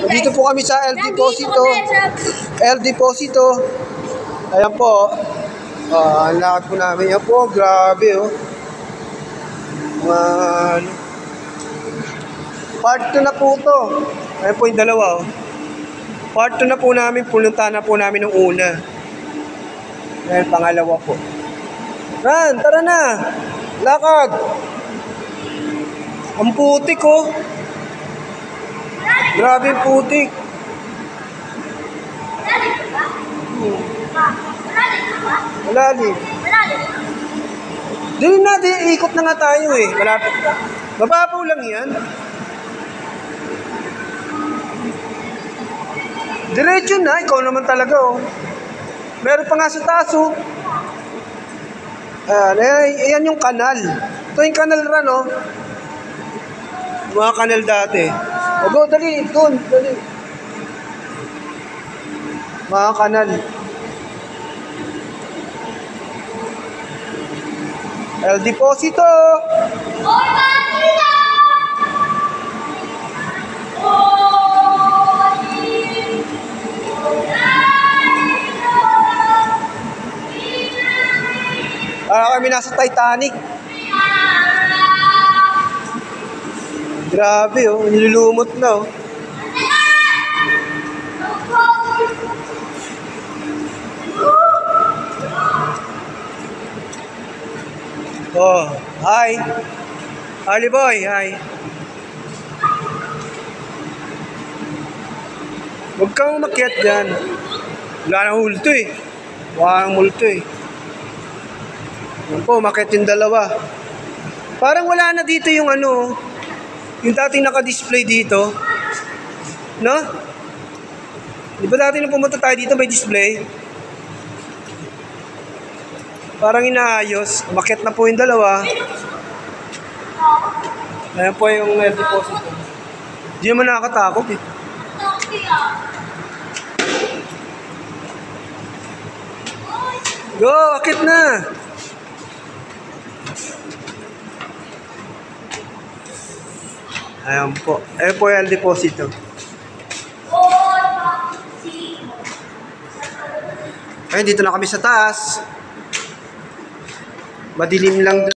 Dito po kami sa El Deposito. El Deposito. Ayan po. Ang lakad po namin. Ayan po, grabe oh. Part 2 na po to. Ayan po yung dalawa oh. Part 2 na po namin. Pununta na po namin ng una. Ayan, pangalawa po. Ran, tara na. Lakad. Ang putik oh. Grabe yung putik. Malalim. Dili na, ikot na nga tayo eh. Malapit. Mababaw lang yan. Diretso na, ikaw naman talaga oh. Meron pa nga sa taas oh. Ayan yung kanal. Ito yung kanal ran oh. Mga kanal dati. Go, dali, doon, dali. Mga kanal. El Deposito. Kami nasa Titanic. Grabe oh, nilulumot na oh. Oh, hi. Ali boy, hi. Huwag kang umakyat dyan. Wala nang multo eh. Wala nang multo eh. Yan po, umakyat yung dalawa. Parang wala na dito yung ano, yung dating naka-display dito. No? Di ba dati nung pumunta tayo dito may display? Parang inaayos. Umakyat na po yung dalawa. Ayan po yung El Deposito. Hindi naman nakakatakot eh. Go! Akit na! Ayan po. Ayan po yung El Deposito. Ayan, dito na kami sa taas. Madilim lang.